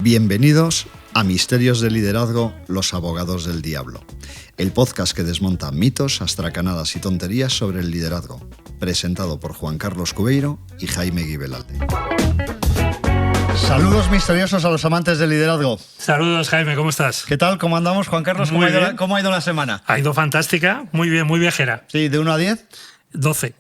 Bienvenidos a Misterios de Liderazgo, los abogados del diablo, el podcast que desmonta mitos, astracanadas y tonterías sobre el liderazgo, presentado por Juan Carlos Cubeiro y Jaime Guibelalde. Saludos misteriosos a los amantes del liderazgo. Saludos, Jaime, ¿cómo estás? ¿Qué tal? ¿Cómo andamos, Juan Carlos? ¿Cómo ha ido la semana? Ha ido fantástica, muy bien, muy viajera. Sí, ¿de 1 a 10? 12.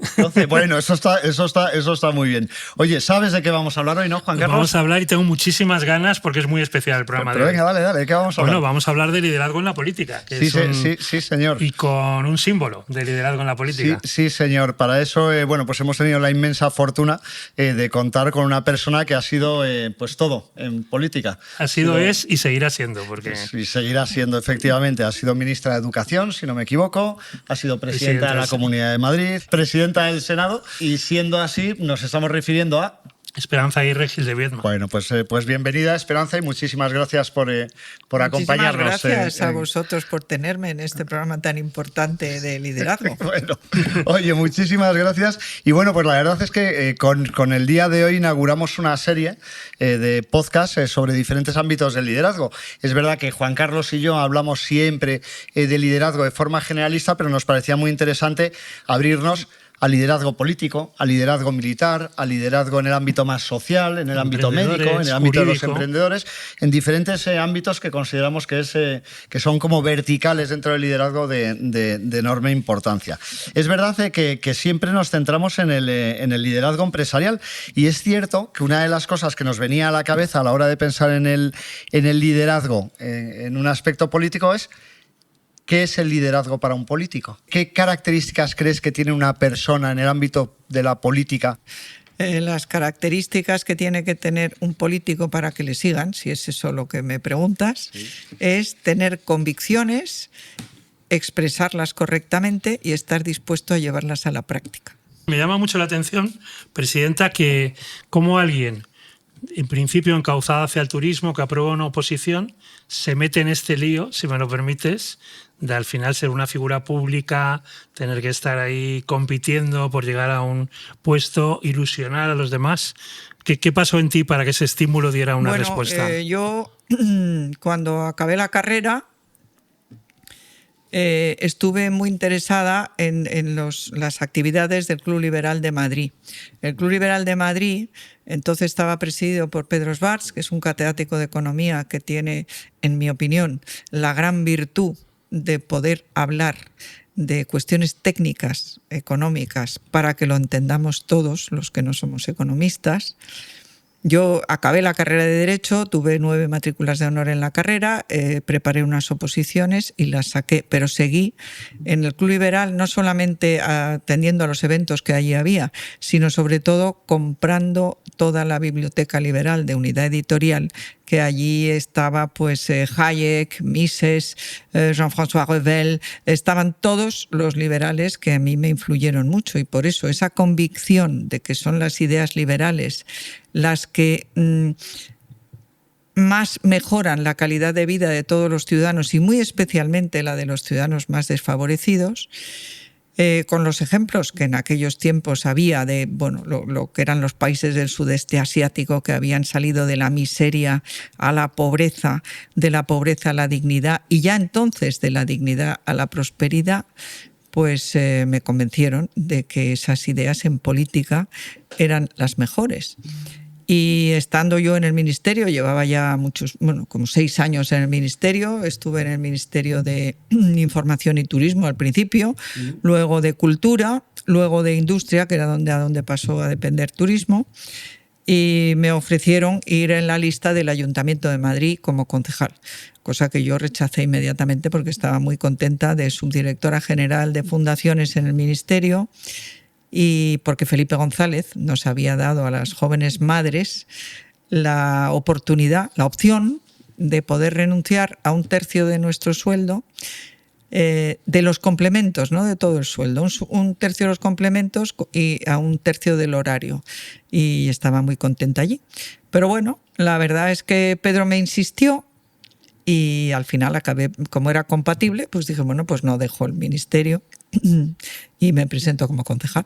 Bueno, eso está muy bien. Oye, ¿sabes de qué vamos a hablar hoy, no, Juan Carlos? Vamos a hablar y tengo muchísimas ganas porque es muy especial el programa Pero de hoy. venga, dale, ¿de qué vamos a hablar? Bueno, vamos a hablar de liderazgo en la política. Que Sí, señor. Y con un símbolo de liderazgo en la política. Sí, señor. Para eso, pues hemos tenido la inmensa fortuna de contar con una persona que ha sido, pues todo en política. Ha sido, es y seguirá siendo. Y seguirá siendo, efectivamente. Ha sido ministra de Educación, si no me equivoco. Ha sido presidenta de la Comunidad de Madrid. Presidenta del Senado, y siendo así nos estamos refiriendo a Esperanza Aguirre Gil de Viedma. Bueno, pues bienvenida, Esperanza, y muchísimas gracias por acompañarnos. Gracias a vosotros por tenerme en este programa tan importante de liderazgo. Bueno, oye, muchísimas gracias. Y bueno, pues la verdad es que con el día de hoy inauguramos una serie de podcasts sobre diferentes ámbitos del liderazgo. Es verdad que Juan Carlos y yo hablamos siempre de liderazgo de forma generalista, pero nos parecía muy interesante abrirnos al liderazgo político, al liderazgo militar, al liderazgo en el ámbito más social, en el ámbito médico, en el ámbito de los emprendedores, en diferentes ámbitos que consideramos que son como verticales dentro del liderazgo de enorme importancia. Es verdad que siempre nos centramos en el liderazgo empresarial, y es cierto que una de las cosas que nos venía a la cabeza a la hora de pensar en el liderazgo en un aspecto político es: ¿qué es el liderazgo para un político? ¿Qué características crees que tiene una persona en el ámbito de la política? Las características que tiene que tener un político para que le sigan, si es eso lo que me preguntas, sí, es tener convicciones, expresarlas correctamente y estar dispuesto a llevarlas a la práctica. Me llama mucho la atención, Presidenta, que como alguien, en principio encauzado hacia el turismo, que aprueba una oposición, se mete en este lío, si me lo permites, de al final ser una figura pública, tener que estar ahí compitiendo por llegar a un puesto, ilusionar a los demás. ¿Qué pasó en ti para que ese estímulo diera una respuesta? Yo, cuando acabé la carrera, estuve muy interesada en las actividades del Club Liberal de Madrid. El Club Liberal de Madrid entonces estaba presidido por Pedro Esbarz, que es un catedrático de economía que tiene, en mi opinión, la gran virtud de poder hablar de cuestiones técnicas, económicas, para que lo entendamos todos los que no somos economistas. Yo acabé la carrera de Derecho, tuve 9 matrículas de honor en la carrera, preparé unas oposiciones y las saqué, pero seguí en el Club Liberal no solamente atendiendo a los eventos que allí había, sino sobre todo comprando toda la biblioteca liberal de Unidad Editorial, que allí estaba pues Hayek, Mises, Jean-François Revel, estaban todos los liberales que a mí me influyeron mucho, y por eso esa convicción de que son las ideas liberales las que más mejoran la calidad de vida de todos los ciudadanos, y muy especialmente la de los ciudadanos más desfavorecidos, con los ejemplos que en aquellos tiempos había de lo que eran los países del sudeste asiático, que habían salido de la miseria a la pobreza, de la pobreza a la dignidad, y ya entonces de la dignidad a la prosperidad, pues me convencieron de que esas ideas en política eran las mejores. Y estando yo en el ministerio, llevaba ya como 6 años en el ministerio, estuve en el Ministerio de Información y Turismo al principio, luego de Cultura, luego de Industria, que era a donde pasó a depender Turismo, y me ofrecieron ir en la lista del Ayuntamiento de Madrid como concejal, cosa que yo rechacé inmediatamente porque estaba muy contenta de subdirectora general de fundaciones en el ministerio, y porque Felipe González nos había dado a las jóvenes madres la oportunidad, la opción de poder renunciar a 1/3 de nuestro sueldo, de los complementos, no de todo el sueldo, 1/3 de los complementos y a 1/3 del horario. Y estaba muy contenta allí. Pero bueno, la verdad es que Pedro me insistió, y al final acabé, como era compatible, pues dije, pues no dejo el ministerio y me presento como concejal.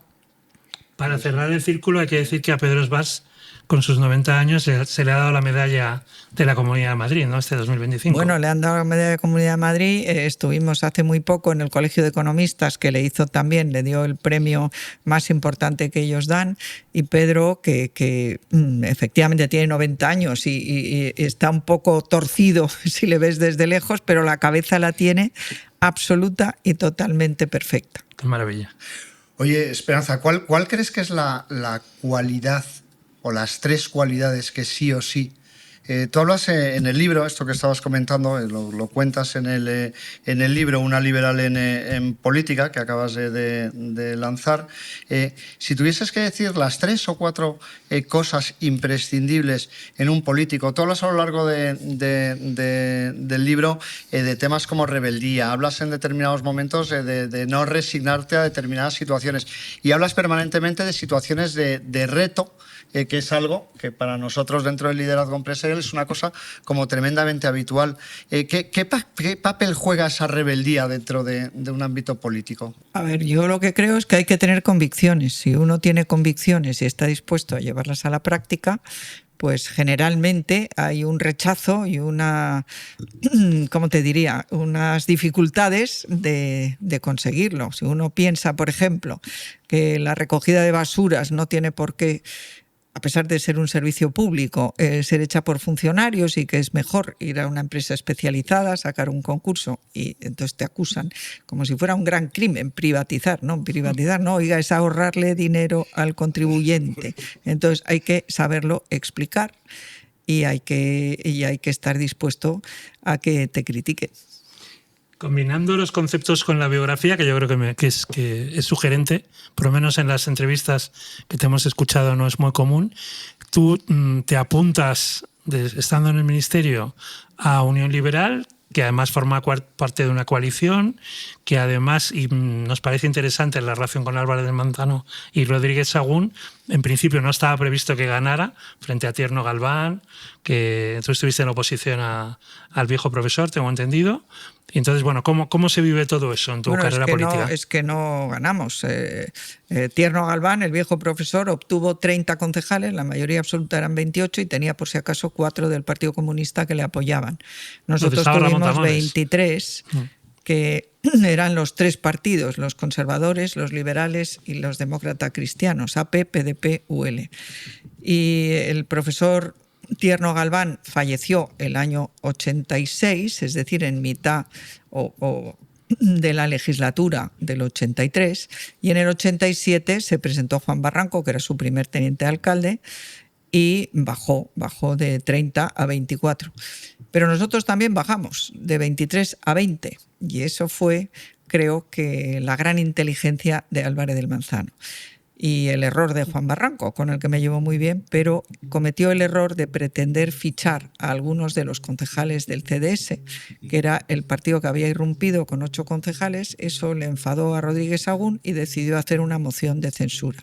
Para cerrar el círculo hay que decir que a Pedro Esbarz con sus 90 años, se le ha dado la medalla de la Comunidad de Madrid, ¿no? Este 2025. Bueno, le han dado la medalla de Comunidad de Madrid. Estuvimos hace muy poco en el Colegio de Economistas, que le dio el premio más importante que ellos dan. Y Pedro, que efectivamente tiene 90 años y está un poco torcido si le ves desde lejos, pero la cabeza la tiene absoluta y totalmente perfecta. Qué maravilla. Oye, Esperanza, ¿cuál crees que es la cualidad o las 3 cualidades que sí o sí? Tú hablas en el libro, esto que estabas comentando, lo cuentas en el libro Una liberal en política, que acabas de lanzar. Si tuvieses que decir las 3 o 4 cosas imprescindibles en un político, tú hablas a lo largo del libro de temas como rebeldía, hablas en determinados momentos de no resignarte a determinadas situaciones y hablas permanentemente de situaciones de reto, que es algo que para nosotros dentro del liderazgo empresarial es una cosa como tremendamente habitual. ¿Qué papel juega esa rebeldía dentro de un ámbito político? A ver, yo lo que creo es que hay que tener convicciones. Si uno tiene convicciones y está dispuesto a llevarlas a la práctica, pues generalmente hay un rechazo y una, ¿cómo te diría?, unas dificultades de conseguirlo. Si uno piensa, por ejemplo, que la recogida de basuras no tiene por qué, a pesar de ser un servicio público, ser hecha por funcionarios y que es mejor ir a una empresa especializada, sacar un concurso y entonces te acusan como si fuera un gran crimen privatizar, no, oiga, es ahorrarle dinero al contribuyente. Entonces hay que saberlo explicar y hay que estar dispuesto a que te critiquen. Combinando los conceptos con la biografía, que yo creo que es sugerente, por lo menos en las entrevistas que te hemos escuchado no es muy común, tú te apuntas, estando en el ministerio, a Unión Liberal, que además forma parte de una coalición, que además, y nos parece interesante la relación con Álvarez del Manzano y Rodríguez Sagún, en principio no estaba previsto que ganara frente a Tierno Galván, que tú estuviste en oposición al viejo profesor, tengo entendido. Y entonces, bueno, ¿cómo se vive todo eso en tu carrera política? Es que no ganamos. Tierno Galván, el viejo profesor, obtuvo 30 concejales, la mayoría absoluta eran 28 y tenía por si acaso 4 del Partido Comunista que le apoyaban. Nosotros tuvimos 23, que eran los 3 partidos, los conservadores, los liberales y los demócratas cristianos, AP, PDP, UL. Y el profesor Tierno Galván falleció el año 86, es decir, en mitad de la legislatura del 83, y en el 87 se presentó Juan Barranco, que era su primer teniente de alcalde, y bajó de 30 a 24. Pero nosotros también bajamos de 23 a 20, y eso fue, creo que, la gran inteligencia de Álvarez del Manzano. Y el error de Juan Barranco, con el que me llevo muy bien, pero cometió el error de pretender fichar a algunos de los concejales del CDS, que era el partido que había irrumpido con 8 concejales. Eso le enfadó a Rodríguez Sagún y decidió hacer una moción de censura,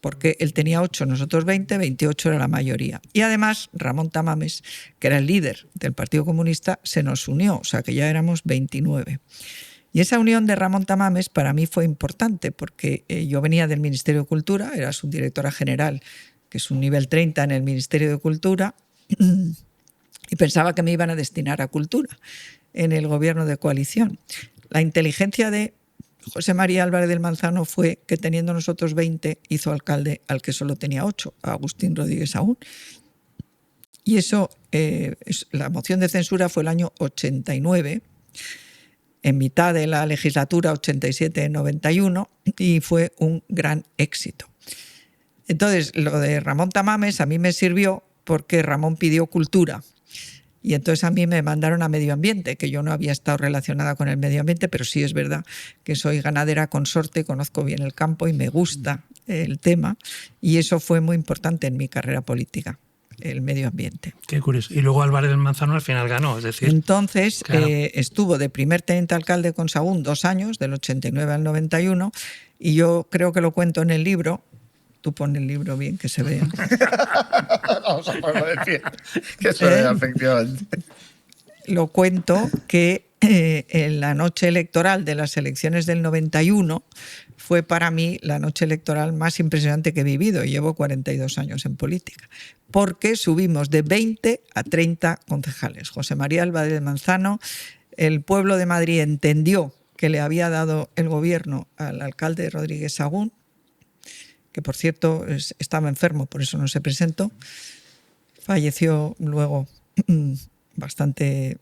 porque él tenía 8, nosotros 20, 28 era la mayoría. Y además Ramón Tamames, que era el líder del Partido Comunista, se nos unió, o sea que ya éramos 29. Y esa unión de Ramón Tamames para mí fue importante porque yo venía del Ministerio de Cultura, era subdirectora general, que es un nivel 30 en el Ministerio de Cultura, y pensaba que me iban a destinar a cultura en el gobierno de coalición. La inteligencia de José María Álvarez del Manzano fue que, teniendo nosotros 20, hizo alcalde al que solo tenía 8, a Agustín Rodríguez Sagún. Y eso, la moción de censura fue el año 89, en mitad de la legislatura 87-91, y fue un gran éxito. Entonces, lo de Ramón Tamames a mí me sirvió porque Ramón pidió cultura. Y entonces a mí me mandaron a medio ambiente, que yo no había estado relacionada con el medio ambiente, pero sí es verdad que soy ganadera consorte, conozco bien el campo y me gusta el tema. Y eso fue muy importante en mi carrera política, el medio ambiente. Qué curioso. Y luego Álvarez del Manzano al final ganó, es decir... Entonces, claro. Estuvo de primer teniente alcalde con Sagún 2 años, del 89 al 91, y yo creo que lo cuento en el libro. Tú pon el libro bien, que se vea. Vamos a ponerlo de pie, que se vea, efectivamente. Lo cuento que en la noche electoral de las elecciones del 91, fue para mí la noche electoral más impresionante que he vivido. Llevo 42 años en política. Porque subimos de 20 a 30 concejales. José María Álvarez de Manzano, el pueblo de Madrid entendió que le había dado el gobierno al alcalde Rodríguez Sagún, que por cierto estaba enfermo, por eso no se presentó. Falleció luego bastante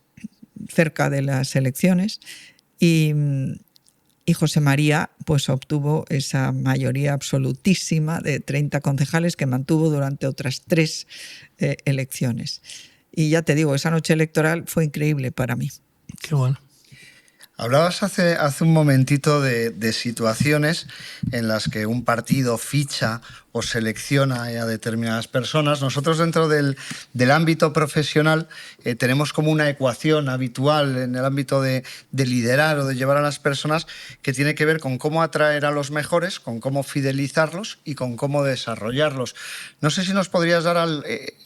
cerca de las elecciones y José María pues obtuvo esa mayoría absolutísima de 30 concejales que mantuvo durante otras 3 elecciones. Y ya te digo, esa noche electoral fue increíble para mí. Qué bueno. Hablabas hace un momentito de situaciones en las que un partido ficha o selecciona a determinadas personas. Nosotros dentro del ámbito profesional tenemos como una ecuación habitual en el ámbito de liderar o de llevar a las personas que tiene que ver con cómo atraer a los mejores, con cómo fidelizarlos y con cómo desarrollarlos. No sé si nos podrías dar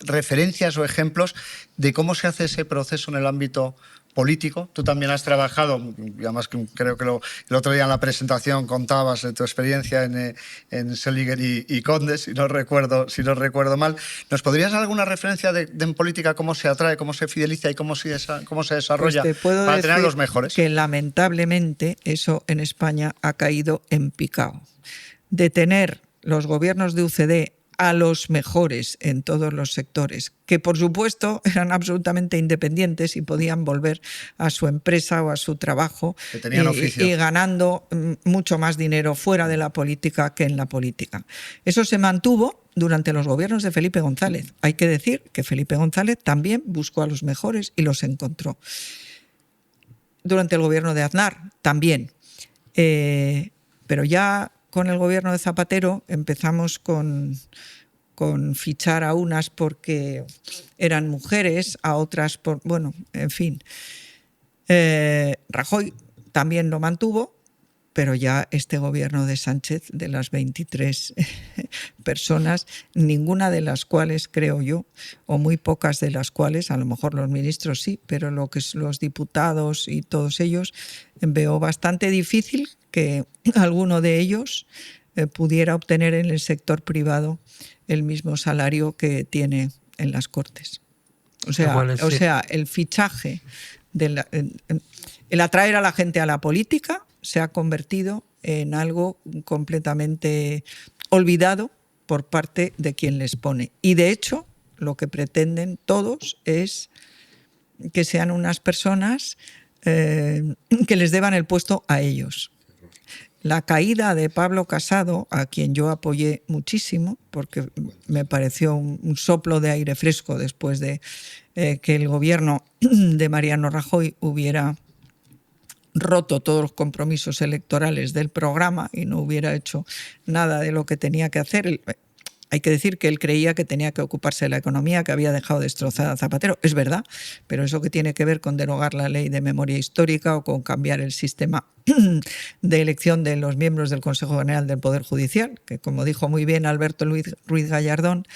referencias o ejemplos de cómo se hace ese proceso en el ámbito político. Tú también has trabajado, y además creo que el otro día en la presentación contabas de tu experiencia en Seliger y Conde, si no recuerdo mal. ¿Nos podrías dar alguna referencia de en política cómo se atrae, cómo se fideliza y cómo se desarrolla pues te puedo para tener a decir los mejores? Que lamentablemente eso en España ha caído en picado. De tener los gobiernos de UCD a los mejores en todos los sectores, que por supuesto eran absolutamente independientes y podían volver a su empresa o a su trabajo que tenían oficio. Y ganando mucho más dinero fuera de la política que en la política. Eso se mantuvo durante los gobiernos de Felipe González. Hay que decir que Felipe González también buscó a los mejores y los encontró. Durante el gobierno de Aznar también. Pero ya con el gobierno de Zapatero empezamos con fichar a unas porque eran mujeres, a otras por... Bueno, en fin. Rajoy también lo mantuvo, pero ya este gobierno de Sánchez, de las 23 personas, ninguna de las cuales, creo yo, o muy pocas de las cuales, a lo mejor los ministros sí, pero lo que es los diputados y todos ellos, veo bastante difícil que alguno de ellos pudiera obtener en el sector privado el mismo salario que tiene en las Cortes. O sea, el fichaje, el atraer a la gente a la política se ha convertido en algo completamente olvidado por parte de quien les pone. Y de hecho, lo que pretenden todos es que sean unas personas que les deban el puesto a ellos. La caída de Pablo Casado, a quien yo apoyé muchísimo, porque me pareció un soplo de aire fresco después de que el gobierno de Mariano Rajoy hubiera roto todos los compromisos electorales del programa y no hubiera hecho nada de lo que tenía que hacer. Hay que decir que él creía que tenía que ocuparse de la economía, que había dejado destrozada a Zapatero. Es verdad, pero eso que tiene que ver con derogar la ley de memoria histórica o con cambiar el sistema de elección de los miembros del Consejo General del Poder Judicial, que como dijo muy bien Alberto Ruiz Gallardón,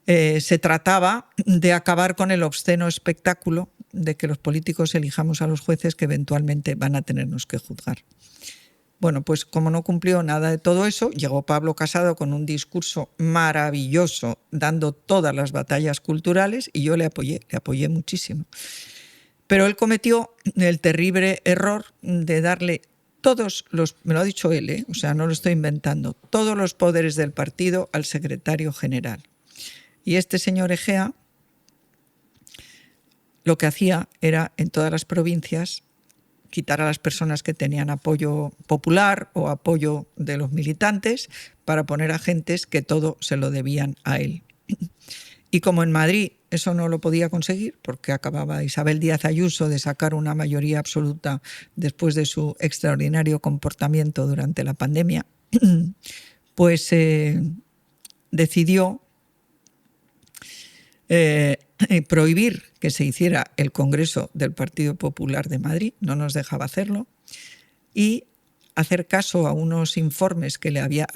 se trataba de acabar con el obsceno espectáculo de que los políticos elijamos a los jueces que eventualmente van a tenernos que juzgar. Bueno, pues como no cumplió nada de todo eso, llegó Pablo Casado con un discurso maravilloso, dando todas las batallas culturales, y yo le apoyé muchísimo. Pero él cometió el terrible error de darle todos los, me lo ha dicho él, o sea, no lo estoy inventando, todos los poderes del partido al secretario general. Y este señor Egea lo que hacía era, en todas las provincias, quitar a las personas que tenían apoyo popular o apoyo de los militantes para poner a gentes que todo se lo debían a él. Y como en Madrid eso no lo podía conseguir, porque acababa Isabel Díaz Ayuso de sacar una mayoría absoluta después de su extraordinario comportamiento durante la pandemia, pues decidió prohibir que se hiciera el Congreso del Partido Popular de Madrid, no nos dejaba hacerlo, y hacer caso a unos informes que le había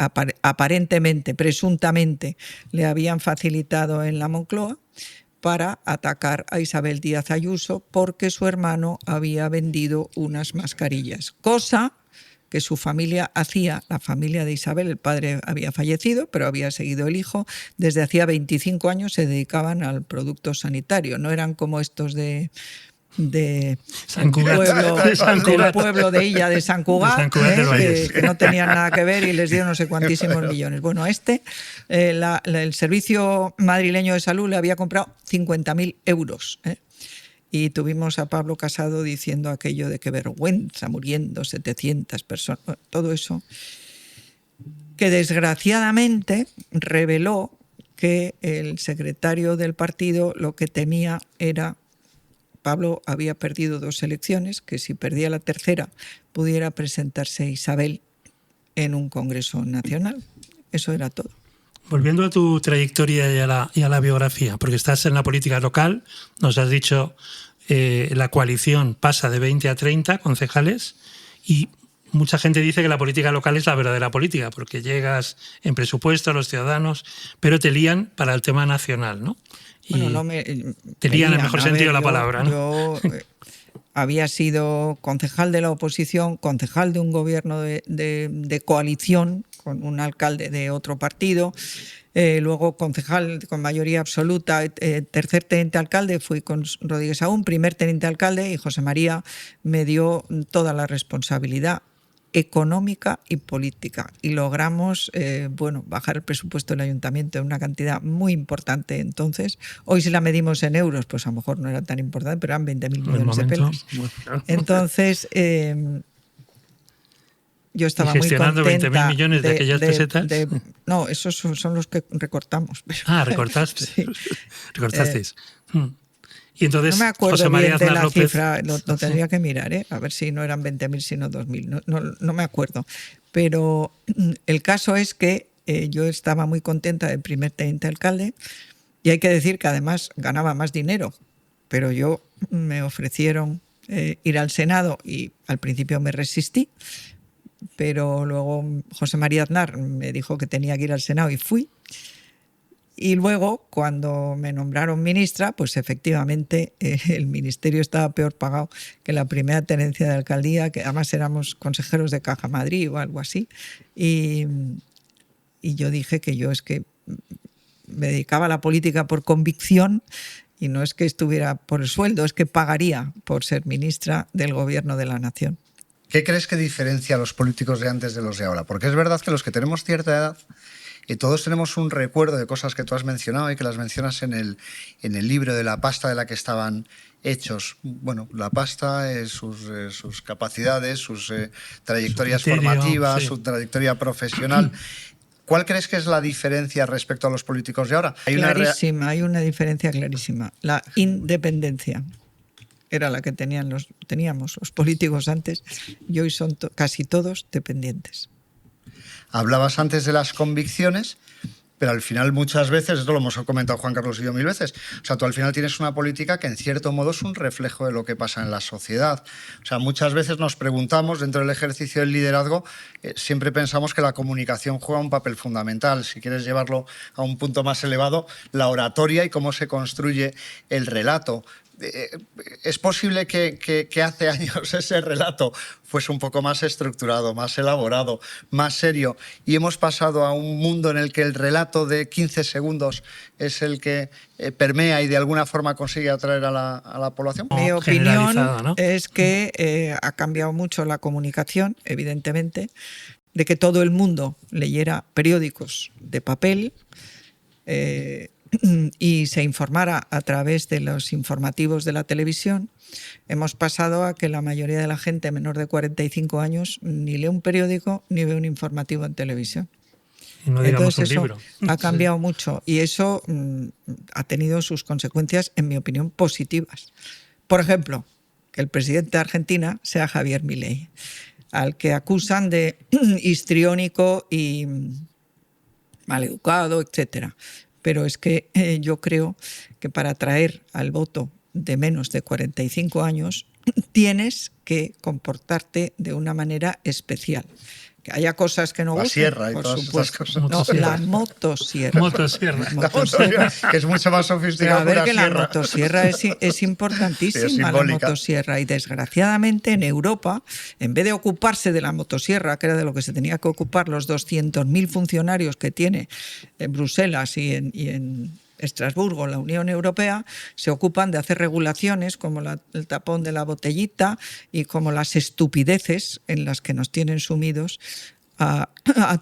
aparentemente, presuntamente, le habían facilitado en la Moncloa para atacar a Isabel Díaz Ayuso porque su hermano había vendido unas mascarillas, cosa que su familia hacía, la familia de Isabel, el padre había fallecido, pero había seguido el hijo, desde hacía 25 años se dedicaban al producto sanitario, no eran como estos del pueblo de Illa, de Sant Cugat, que no tenían nada que ver y les dio no sé cuantísimos millones. Bueno, el Servicio Madrileño de Salud le había comprado 50.000 euros. Y tuvimos a Pablo Casado diciendo aquello de qué vergüenza, muriendo 700 personas, todo eso, que desgraciadamente reveló que el secretario del partido lo que temía era, Pablo había perdido 2 elecciones, que si perdía la tercera pudiera presentarse Isabel en un congreso nacional. Eso era todo. Volviendo a tu trayectoria y a la biografía, porque estás en la política local, nos has dicho la coalición pasa de 20 a 30 concejales y mucha gente dice que la política local es la verdadera política, porque llegas en presupuesto a los ciudadanos, pero te lían para el tema nacional, ¿no? Y bueno, te lían en el mejor sentido de la palabra, ¿no? Yo había sido concejal de la oposición, concejal de un gobierno de coalición con un alcalde de otro partido, luego concejal con mayoría absoluta, tercer teniente alcalde fui con Rodríguez Aún, primer teniente alcalde, y José María me dio toda la responsabilidad económica y política y logramos bajar el presupuesto del ayuntamiento en una cantidad muy importante. Entonces, hoy si la medimos en euros, pues a lo mejor no era tan importante, pero eran 20.000 millones de pesos. Entonces, yo estaba muy contenta. ¿Gestionando 20.000 millones de aquellas pesetas? No, esos son los que recortamos. Recortaste. Sí. Recortasteis. Y entonces, no me acuerdo José María bien de Aznar la López, cifra, lo tendría que mirar, a ver si no eran 20.000 sino 2.000, no me acuerdo. Pero el caso es que yo estaba muy contenta del primer teniente alcalde y hay que decir que además ganaba más dinero, pero me ofrecieron ir al Senado y al principio me resistí, pero luego José María Aznar me dijo que tenía que ir al Senado y fui. Y luego, cuando me nombraron ministra, pues efectivamente el ministerio estaba peor pagado que la primera tenencia de alcaldía, que además éramos consejeros de Caja Madrid o algo así. Y yo dije que yo es que me dedicaba a la política por convicción y no es que estuviera por el sueldo, es que pagaría por ser ministra del Gobierno de la Nación. ¿Qué crees que diferencia a los políticos de antes de los de ahora? Porque es verdad que los que tenemos cierta edad, y todos tenemos un recuerdo de cosas que tú has mencionado y que las mencionas en el libro de la pasta de la que estaban hechos. Bueno, la pasta, sus capacidades, sus trayectorias formativas, sí, su trayectoria profesional. ¿Cuál crees que es la diferencia respecto a los políticos de ahora? Clarísima, hay una diferencia clarísima. La independencia era la que teníamos los políticos antes y hoy son casi todos dependientes. Hablabas antes de las convicciones, pero al final muchas veces, esto lo hemos comentado Juan Carlos y yo 1000 veces, o sea, tú al final tienes una política que en cierto modo es un reflejo de lo que pasa en la sociedad. O sea, muchas veces nos preguntamos, dentro del ejercicio del liderazgo, siempre pensamos que la comunicación juega un papel fundamental. Si quieres llevarlo a un punto más elevado, la oratoria y cómo se construye el relato. Es posible que hace años ese relato fuese un poco más estructurado, más elaborado, más serio, y hemos pasado a un mundo en el que el relato de 15 segundos es el que permea y de alguna forma consigue atraer a la población. Mi opinión, ¿no?, es que ha cambiado mucho la comunicación, evidentemente, de que todo el mundo leyera periódicos de papel, y se informara a través de los informativos de la televisión. Hemos pasado a que la mayoría de la gente menor de 45 años ni lee un periódico ni ve un informativo en televisión. Y no digamos entonces un libro. Ha cambiado mucho y eso ha tenido sus consecuencias, en mi opinión, positivas. Por ejemplo, que el presidente de Argentina sea Javier Milei, al que acusan de histriónico y maleducado, etcétera. Pero es que yo creo que para atraer al voto de menos de 45 años tienes que comportarte de una manera especial. Que haya cosas que no La gusten, sierra y por todas supuesto. estas cosas. No, Motosierra. la motosierra. Motosierra. La motosierra, que es mucho más Pero sofisticada a ver, que que una la sierra. motosierra es importantísima, Sí, es la simbólica. motosierra. Y desgraciadamente en Europa, en vez de ocuparse de la motosierra, que era de lo que se tenía que ocupar los 200.000 funcionarios que tiene en Bruselas y en Estrasburgo, la Unión Europea, se ocupan de hacer regulaciones como el tapón de la botellita y como las estupideces en las que nos tienen sumidos a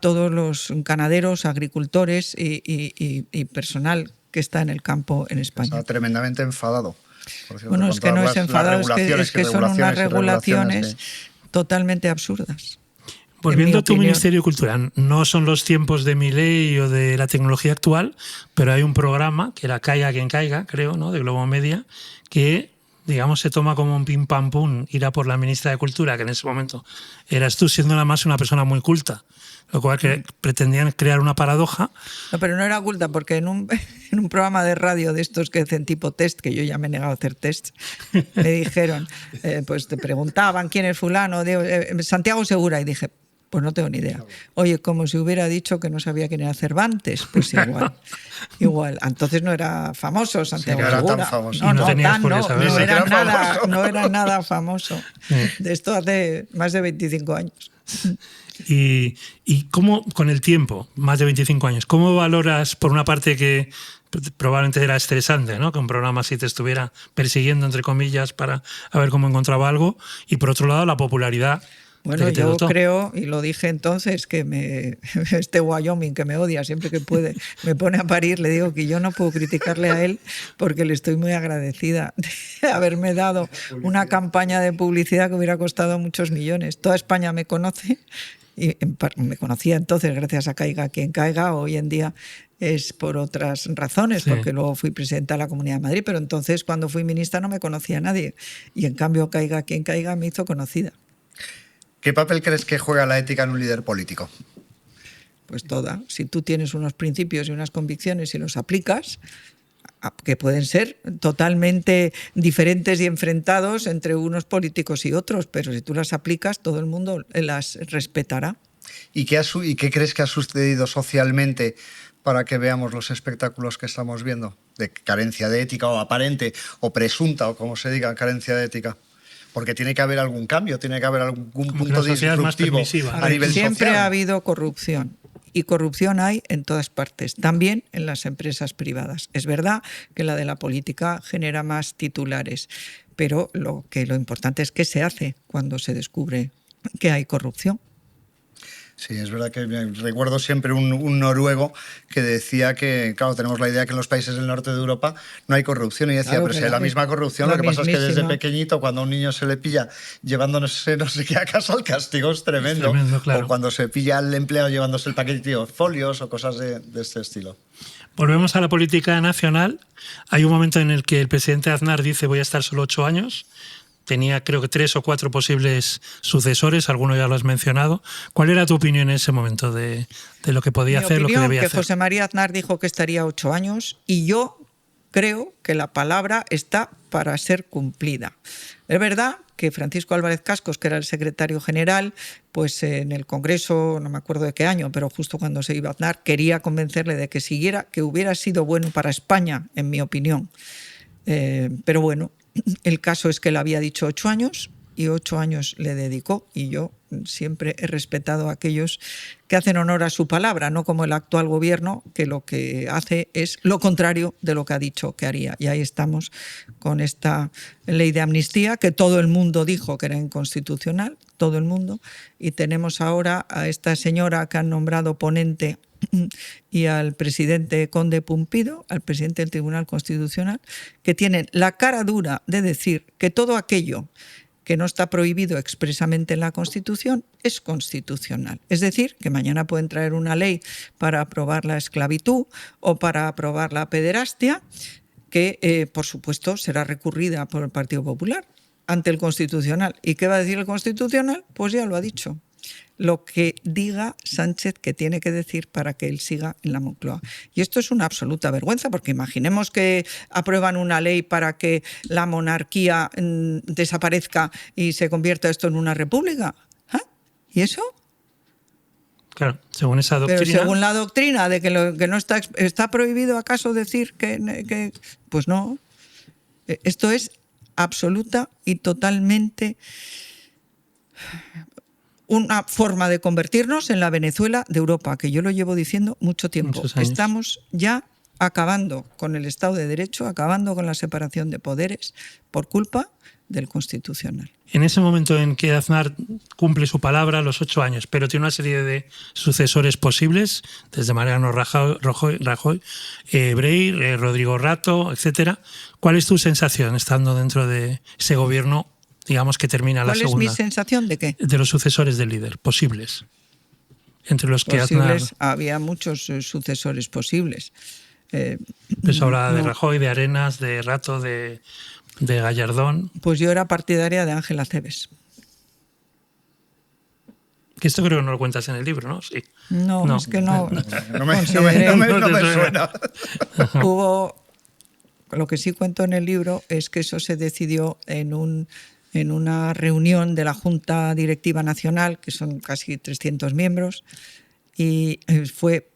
todos los ganaderos, agricultores y personal que está en el campo en España. Estaba tremendamente enfadado. Por cierto, Bueno, con es que no todas es las enfadado, es regulaciones que y son unas regulaciones y regulaciones que- totalmente absurdas. Volviendo en a tu mi opinión. Ministerio de Cultura, no son los tiempos de Milei o de la tecnología actual, pero hay un programa que era Caiga quien caiga, creo, ¿no?, de Globo Media, que, digamos, se toma como un pim pam pum ir a por la ministra de Cultura, que en ese momento eras tú, siendo además una persona muy culta, lo cual que pretendían crear una paradoja. No, pero no era oculta, porque en un programa de radio de estos que hacen tipo test, que yo ya me he negado a hacer tests, me dijeron, pues te preguntaban quién es fulano, Santiago Segura, y dije, pues no tengo ni idea. Oye, como si hubiera dicho que no sabía quién era Cervantes, pues igual. Igual. Entonces no era famoso Santiago no era tan Segura. famoso. Y no tenías por qué saberlo. Ni siquiera No era nada famoso. De esto hace más de 25 años. Y cómo, con el tiempo, más de 25 años, ¿cómo valoras, por una parte, que probablemente era estresante, ¿no?, que un programa así te estuviera persiguiendo, entre comillas, para a ver cómo encontraba algo, y por otro lado, la popularidad? Bueno, que te yo dotó. creo, y lo dije entonces, que este Wyoming que me odia siempre que puede, me pone a parir, le digo que yo no puedo criticarle a él porque le estoy muy agradecida de haberme dado una campaña de publicidad que hubiera costado muchos millones. Toda España me conoce, y me conocía entonces gracias a Caiga quien caiga, hoy en día es por otras razones, Sí. porque luego fui presidenta de la Comunidad de Madrid, pero entonces cuando fui ministra no me conocía nadie, y en cambio Caiga quien caiga me hizo conocida. ¿Qué papel crees que juega la ética en un líder político? Pues toda. Si tú tienes unos principios y unas convicciones y los aplicas, que pueden ser totalmente diferentes y enfrentados entre unos políticos y otros, pero si tú las aplicas, todo el mundo las respetará. ¿Y qué crees que ha sucedido socialmente para que veamos los espectáculos que estamos viendo? De carencia de ética, o aparente, o presunta, o como se diga, carencia de ética. Porque tiene que haber algún cambio, tiene que haber algún Como que punto la sociedad es más disruptivo permisiva. a nivel Siempre social. ha habido corrupción. Y corrupción hay en todas partes, también en las empresas privadas. Es verdad que la de la política genera más titulares, pero lo importante es qué se hace cuando se descubre que hay corrupción. Sí, es verdad que recuerdo siempre un noruego que decía que, claro, tenemos la idea que en los países del norte de Europa no hay corrupción. Y decía, Claro, pero si que hay la misma corrupción, lo que pasa es que desde mismísima. pequeñito, cuando a un niño se le pilla llevándose no sé qué a casa, el castigo es tremendo. Es tremendo, claro. O cuando se pilla al empleado llevándose el paquete de folios o cosas de este estilo. Volvemos a la política nacional. Hay un momento en el que el presidente Aznar dice voy a estar solo 8 años. Tenía, creo que 3 o 4 posibles sucesores, alguno ya lo has mencionado. ¿Cuál era tu opinión en ese momento de lo que podía hacer, lo que debía que hacer? José María Aznar dijo que estaría 8 años y yo creo que la palabra está para ser cumplida. Es verdad que Francisco Álvarez Cascos, que era el secretario general, pues en el Congreso, no me acuerdo de qué año, pero justo cuando se iba Aznar, quería convencerle de que siguiera, que hubiera sido bueno para España, en mi opinión. Pero bueno, el caso es que él había dicho 8 años y 8 años le dedicó, y yo siempre he respetado a aquellos que hacen honor a su palabra, no como el actual gobierno, que lo que hace es lo contrario de lo que ha dicho que haría. Y ahí estamos con esta ley de amnistía que todo el mundo dijo que era inconstitucional, todo el mundo, y tenemos ahora a esta señora que han nombrado ponente y al presidente Conde Pumpido, al presidente del Tribunal Constitucional, que tienen la cara dura de decir que todo aquello que no está prohibido expresamente en la Constitución es constitucional. Es decir, que mañana pueden traer una ley para aprobar la esclavitud o para aprobar la pederastia, que por supuesto será recurrida por el Partido Popular ante el Constitucional. ¿Y qué va a decir el Constitucional? Pues ya lo ha dicho. Lo que diga Sánchez que tiene que decir para que él siga en la Moncloa. Y esto es una absoluta vergüenza, porque imaginemos que aprueban una ley para que la monarquía desaparezca y se convierta esto en una república. ¿Ah? ¿Y eso? Claro, según esa doctrina. Pero según la doctrina de que, que no está prohibido, ¿acaso decir que pues no? Esto es absoluta y totalmente una forma de convertirnos en la Venezuela de Europa, que yo lo llevo diciendo mucho tiempo. Muchos años. Estamos ya acabando con el Estado de Derecho, acabando con la separación de poderes por culpa del Constitucional. En ese momento en que Aznar cumple su palabra, los 8 años, pero tiene una serie de sucesores posibles, desde Mariano Rajoy, Brey, Rodrigo Rato, etcétera. ¿Cuál es tu sensación estando dentro de ese gobierno, digamos, que termina la segunda? ¿Cuál es mi sensación de qué? De los sucesores del líder, posibles. Entre los que Aznar... Había muchos sucesores posibles. Pues hablaba de Rajoy, de Arenas, de Rato, de Gallardón. Pues yo era partidaria de Ángel Acebes. Que esto creo que no lo cuentas en el libro, ¿no? Sí. No, es que no. No me suena. Hubo. Lo que sí cuento en el libro es que eso se decidió en una reunión de la Junta Directiva Nacional, que son casi 300 miembros, y fue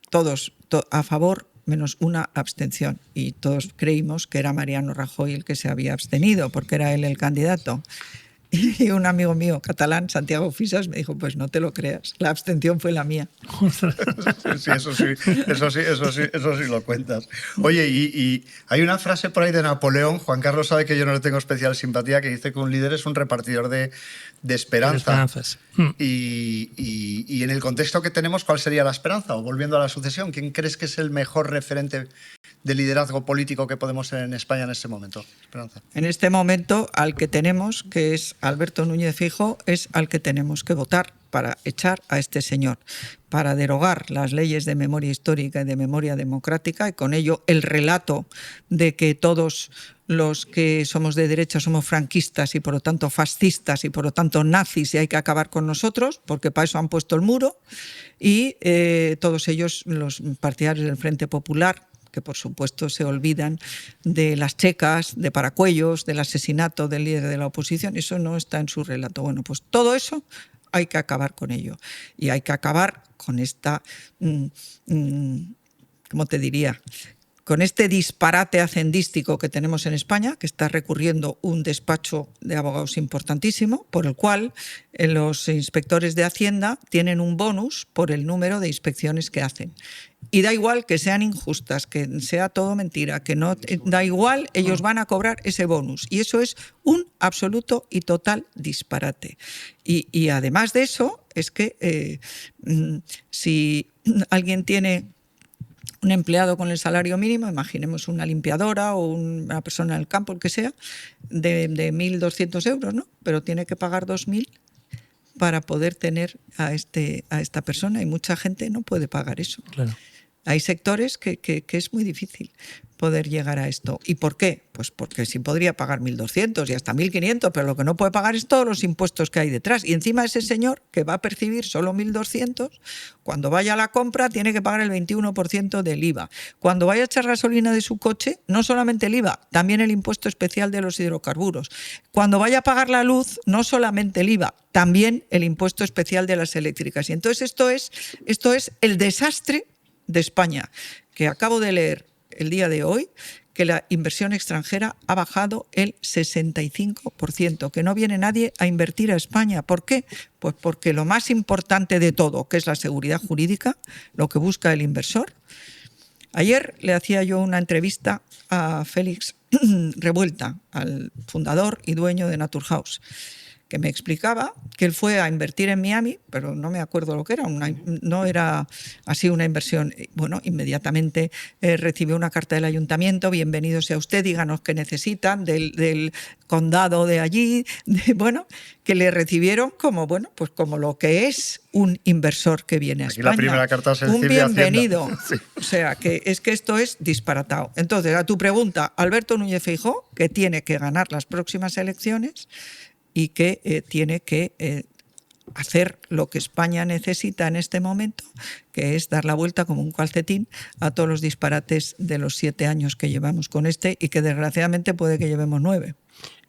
todos a favor, menos una abstención. Y todos creímos que era Mariano Rajoy el que se había abstenido, porque era él el candidato. Y un amigo mío catalán, Santiago Fisas, me dijo, pues no te lo creas, la abstención fue la mía. Sí, eso sí lo cuentas. Oye, y hay una frase por ahí de Napoleón, Juan Carlos sabe que yo no le tengo especial simpatía, que dice que un líder es un repartidor de esperanza. Y en el contexto que tenemos, ¿cuál sería la esperanza? O volviendo a la sucesión, ¿quién crees que es el mejor referente de liderazgo político que podemos tener en España en este momento? Esperanza. En este momento, al que tenemos, que es Alberto Núñez Feijóo, es al que tenemos que votar para echar a este señor, para derogar las leyes de memoria histórica y de memoria democrática, y con ello el relato de que todos los que somos de derecha somos franquistas y por lo tanto fascistas y por lo tanto nazis y hay que acabar con nosotros, porque para eso han puesto el muro, y todos ellos, los partidarios del Frente Popular, que por supuesto se olvidan de las checas, de Paracuellos, del asesinato del líder de la oposición. Eso no está en su relato. Bueno, pues todo eso hay que acabar con ello. Y hay que acabar con esta, ¿cómo te diría?, con este disparate hacendístico que tenemos en España, que está recurriendo un despacho de abogados importantísimo, por el cual los inspectores de Hacienda tienen un bonus por el número de inspecciones que hacen. Y da igual que sean injustas, que sea todo mentira, que no da igual, ellos van a cobrar ese bonus. Y eso es un absoluto y total disparate. Y además de eso, es que si alguien tiene un empleado con el salario mínimo, imaginemos una limpiadora o una persona del campo, el que sea, de 1.200 euros, ¿no? Pero tiene que pagar 2.000 para poder tener a esta persona, y mucha gente no puede pagar eso. Claro. Hay sectores que es muy difícil poder llegar a esto. ¿Y por qué? Pues porque sí podría pagar 1.200 y hasta 1.500, pero lo que no puede pagar es todos los impuestos que hay detrás. Y encima ese señor, que va a percibir solo 1.200, cuando vaya a la compra tiene que pagar el 21% del IVA. Cuando vaya a echar gasolina de su coche, no solamente el IVA, también el impuesto especial de los hidrocarburos. Cuando vaya a pagar la luz, no solamente el IVA, también el impuesto especial de las eléctricas. Y entonces esto es el desastre de España, que acabo de leer el día de hoy, que la inversión extranjera ha bajado el 65%, que no viene nadie a invertir a España. ¿Por qué? Pues porque lo más importante de todo, que es la seguridad jurídica, lo que busca el inversor. Ayer le hacía yo una entrevista a Félix Revuelta, al fundador y dueño de Naturhaus, que me explicaba que él fue a invertir en Miami, pero no me acuerdo lo que era, no era así una inversión. Bueno, inmediatamente recibió una carta del ayuntamiento: bienvenido sea usted, díganos qué necesitan, del condado de allí, bueno, que le recibieron como, bueno, pues como lo que es un inversor que viene a España. La primera carta se un bienvenido. Sí. O sea, que esto es disparatado. Entonces, a tu pregunta, Alberto Núñez Feijóo, que tiene que ganar las próximas elecciones y que tiene que hacer lo que España necesita en este momento, que es dar la vuelta como un calcetín a todos los disparates de los 7 años que llevamos con y que desgraciadamente puede que llevemos 9.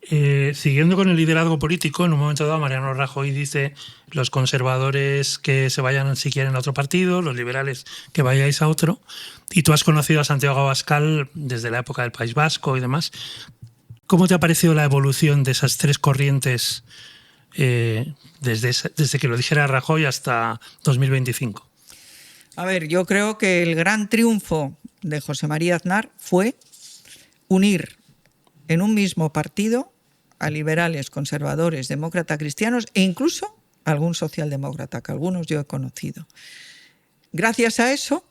Siguiendo con el liderazgo político, en un momento dado Mariano Rajoy dice: los conservadores que se vayan si quieren a otro partido, los liberales que vayáis a otro. Y tú has conocido a Santiago Abascal desde la época del País Vasco y demás. ¿Cómo te ha parecido la evolución de esas tres corrientes desde que lo dijera Rajoy hasta 2025? A ver, yo creo que el gran triunfo de José María Aznar fue unir en un mismo partido a liberales, conservadores, demócratas, cristianos e incluso algún socialdemócrata, que algunos yo he conocido. Gracias a eso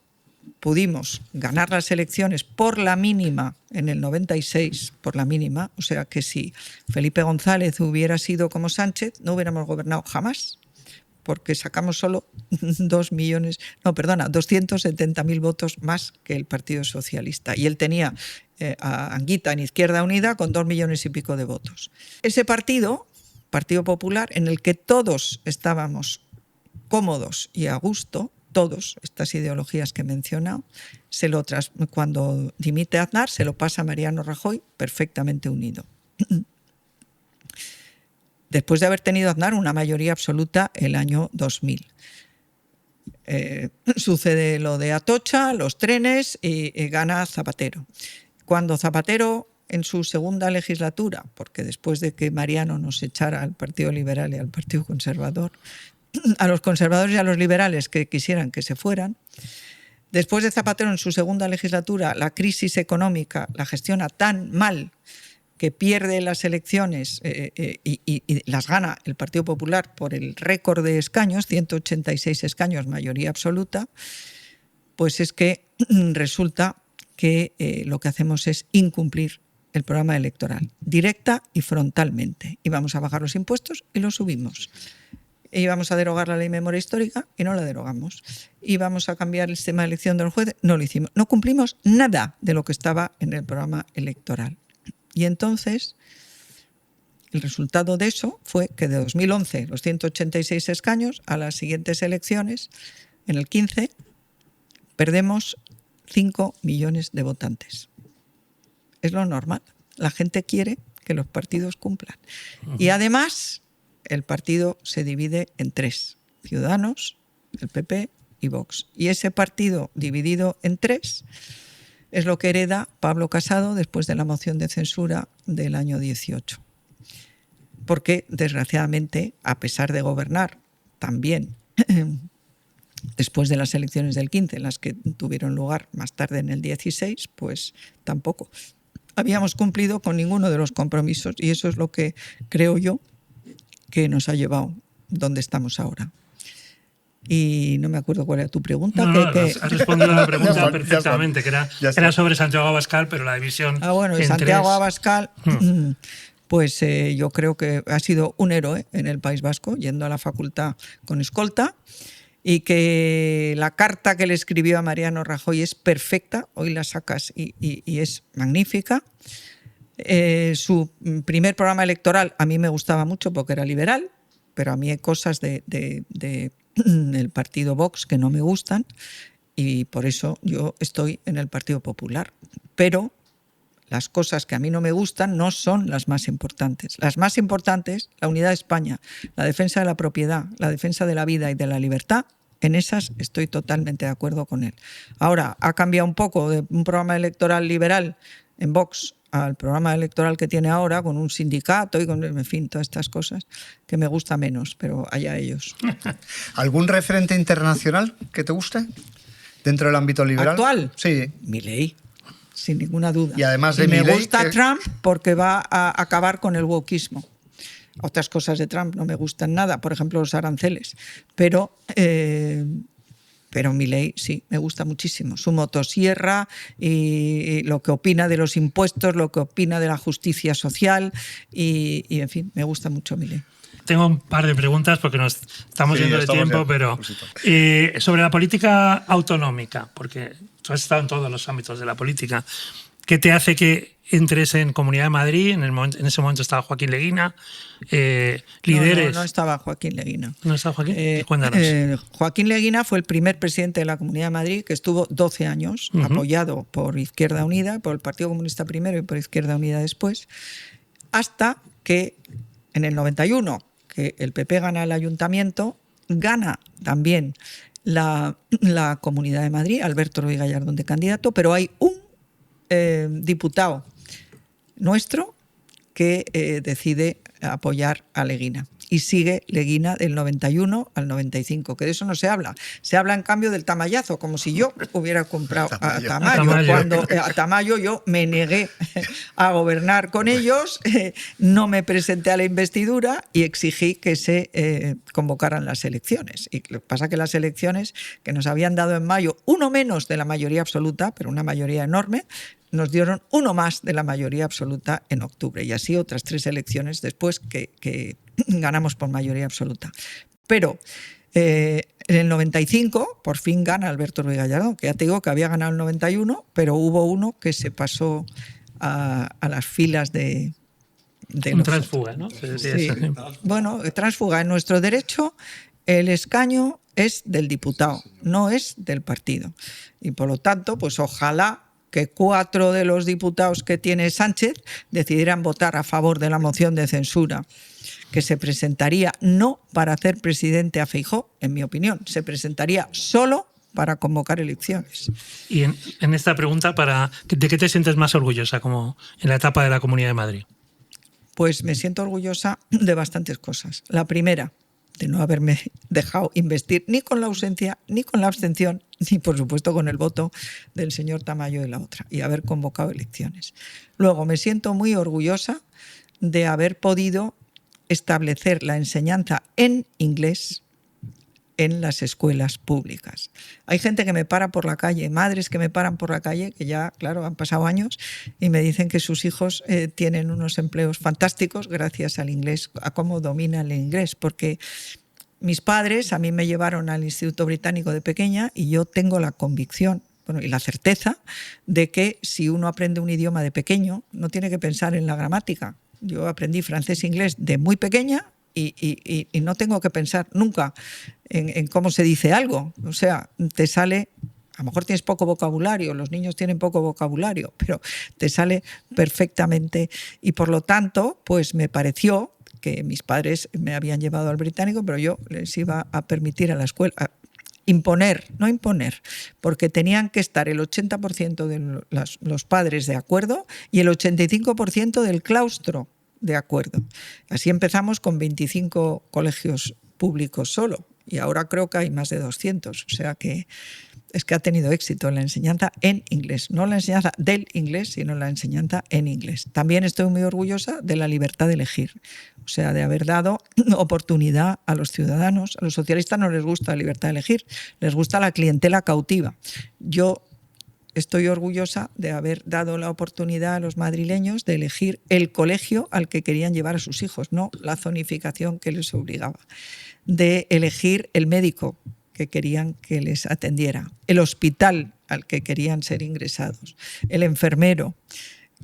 pudimos ganar las elecciones por la mínima en el 96, por la mínima, o sea que si Felipe González hubiera sido como Sánchez, no hubiéramos gobernado jamás, porque sacamos solo 270.000 votos más que el Partido Socialista. Y él tenía a Anguita en Izquierda Unida con 2 millones y pico de votos. Ese partido, Partido Popular, en el que todos estábamos cómodos y a gusto, todos, estas ideologías que he mencionado, cuando dimite Aznar, se lo pasa a Mariano Rajoy perfectamente unido. Después de haber tenido Aznar una mayoría absoluta el año 2000. Sucede lo de Atocha, los trenes, y gana Zapatero. Cuando Zapatero, en su segunda legislatura, porque después de que Mariano nos echara al Partido Liberal y al Partido Conservador, a los conservadores y a los liberales que quisieran que se fueran, después de Zapatero, en su segunda legislatura, la crisis económica la gestiona tan mal que pierde las elecciones y las gana el Partido Popular por el récord de escaños, 186 escaños, mayoría absoluta, pues es que resulta que lo que hacemos es incumplir el programa electoral, directa y frontalmente. Y vamos a bajar los impuestos y los subimos. Y vamos a derogar la ley de memoria histórica y no la derogamos. Y vamos a cambiar el sistema de elección de los jueces, no lo hicimos. No cumplimos nada de lo que estaba en el programa electoral. Y entonces, el resultado de eso fue que de 2011, los 186 escaños, a las siguientes elecciones, en el 15, perdemos 5 millones de votantes. Es lo normal. La gente quiere que los partidos cumplan. Y además, el partido se divide en tres: Ciudadanos, el PP y Vox. Y ese partido dividido en tres es lo que hereda Pablo Casado después de la moción de censura del año 18. Porque, desgraciadamente, a pesar de gobernar también después de las elecciones del 15, en las que tuvieron lugar más tarde en el 16, pues tampoco habíamos cumplido con ninguno de los compromisos, y eso es lo que creo yo que nos ha llevado donde estamos ahora. Y no me acuerdo cuál era tu pregunta. Has respondido a la pregunta perfectamente, que era sobre Santiago Abascal, pero la división. Y Santiago Abascal, pues yo creo que ha sido un héroe en el País Vasco, yendo a la facultad con escolta, y que la carta que le escribió a Mariano Rajoy es perfecta. Hoy la sacas y es magnífica. Su primer programa electoral a mí me gustaba mucho porque era liberal, pero a mí hay cosas del partido Vox que no me gustan, y por eso yo estoy en el Partido Popular. Pero las cosas que a mí no me gustan no son las más importantes. Las más importantes, la unidad de España, la defensa de la propiedad, la defensa de la vida y de la libertad, en esas estoy totalmente de acuerdo con él. Ahora, ha cambiado un poco de un programa electoral liberal en Vox al programa electoral que tiene ahora, con un sindicato y con, en fin, todas estas cosas que me gusta menos, pero allá ellos. ¿Algún referente internacional que te guste dentro del ámbito liberal? ¿Actual? Sí. Milei, sin ninguna duda. Y además de me Milei, gusta Trump porque va a acabar con el wokismo. Otras cosas de Trump no me gustan nada, por ejemplo los aranceles, pero Milei sí, me gusta muchísimo. Su motosierra y lo que opina de los impuestos, lo que opina de la justicia social y en fin, me gusta mucho Milei. Tengo un par de preguntas porque nos estamos yendo de tiempo, pero sobre la política autonómica, porque tú has estado en todos los ámbitos de la política. ¿Qué te hace que entres en Comunidad de Madrid? En ese momento estaba Joaquín Leguina. Lideres. No estaba Joaquín Leguina. ¿No estaba Joaquín? Cuéntanos. Joaquín Leguina fue el primer presidente de la Comunidad de Madrid, que estuvo 12 años, apoyado por Izquierda Unida, por el Partido Comunista primero y por Izquierda Unida después. hasta que en el 91, que el PP gana el ayuntamiento, gana también la Comunidad de Madrid, Alberto Ruiz Gallardón de candidato, pero hay un diputado nuestro que decide apoyar a Leguina. Y sigue Leguina del 91 al 95, que de eso no se habla. Se habla, en cambio, del Tamayazo, como si yo hubiera comprado a Tamayo. Cuando a Tamayo yo me negué a gobernar con ellos, no me presenté a la investidura y exigí que se convocaran las elecciones. Y lo que pasa es que las elecciones que nos habían dado en mayo, uno menos de la mayoría absoluta, pero una mayoría enorme, nos dieron uno más de la mayoría absoluta en octubre. Y así otras 3 elecciones después que ganamos por mayoría absoluta. Pero en el 95 por fin gana Alberto Ruiz Gallardón, que ya te digo que había ganado el 91, pero hubo uno que se pasó a las filas de un transfuga, ¿no? Sí. Bueno, transfuga. En nuestro derecho el escaño es del diputado, no es del partido. Y por lo tanto, pues ojalá que 4 de los diputados que tiene Sánchez decidieran votar a favor de la moción de censura que se presentaría no para hacer presidente a Feijóo, en mi opinión, se presentaría solo para convocar elecciones. Y en esta pregunta, ¿de qué te sientes más orgullosa como en la etapa de la Comunidad de Madrid? Pues me siento orgullosa de bastantes cosas. La primera, de no haberme dejado investir ni con la ausencia, ni con la abstención, ni por supuesto con el voto del señor Tamayo de la otra, y haber convocado elecciones. Luego, me siento muy orgullosa de haber podido establecer la enseñanza en inglés en las escuelas públicas. Hay gente que me para por la calle, madres que me paran por la calle, que ya, claro, han pasado años, y me dicen que sus hijos tienen unos empleos fantásticos gracias al inglés, a cómo dominan el inglés, porque mis padres a mí me llevaron al Instituto Británico de pequeña y yo tengo la convicción, bueno, y la certeza de que si uno aprende un idioma de pequeño, no tiene que pensar en la gramática. Yo aprendí francés e inglés de muy pequeña y no tengo que pensar nunca en cómo se dice algo. O sea, te sale, a lo mejor tienes poco vocabulario, los niños tienen poco vocabulario, pero te sale perfectamente. Y por lo tanto, pues me pareció que mis padres me habían llevado al británico, pero yo les iba a permitir a la escuela no imponer, porque tenían que estar el 80% de los padres de acuerdo y el 85% del claustro de acuerdo. Así empezamos con 25 colegios públicos solo y ahora creo que hay más de 200. O sea que es que ha tenido éxito en la enseñanza en inglés. No la enseñanza del inglés, sino la enseñanza en inglés. También estoy muy orgullosa de la libertad de elegir. O sea, de haber dado oportunidad a los ciudadanos. A los socialistas no les gusta la libertad de elegir, les gusta la clientela cautiva. Yo estoy orgullosa de haber dado la oportunidad a los madrileños de elegir el colegio al que querían llevar a sus hijos, no la zonificación que les obligaba. De elegir el médico que querían que les atendiera, el hospital al que querían ser ingresados, el enfermero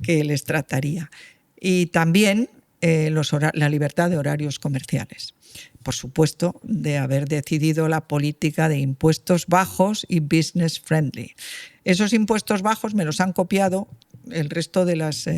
que les trataría. Y también la libertad de horarios comerciales. Por supuesto, de haber decidido la política de impuestos bajos y business friendly. Esos impuestos bajos me los han copiado el resto de las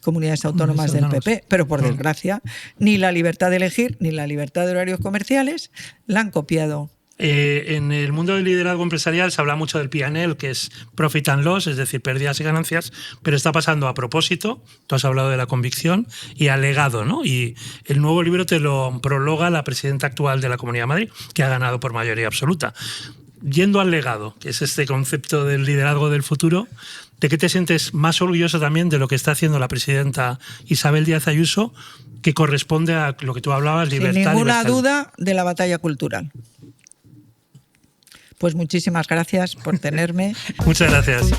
comunidades autónomas del PP, pero por desgracia, ni la libertad de elegir ni la libertad de horarios comerciales la han copiado. En el mundo del liderazgo empresarial se habla mucho del P&L, que es Profit and Loss, es decir, pérdidas y ganancias, pero está pasando a propósito, tú has hablado de la convicción, y al legado, ¿no? Y el nuevo libro te lo prologa la presidenta actual de la Comunidad de Madrid, que ha ganado por mayoría absoluta. Yendo al legado, que es este concepto del liderazgo del futuro, ¿de qué te sientes más orgulloso también de lo que está haciendo la presidenta Isabel Díaz Ayuso, que corresponde a lo que tú hablabas, libertad? Sin ninguna duda, de la batalla cultural. Pues muchísimas gracias por tenerme. Muchas gracias.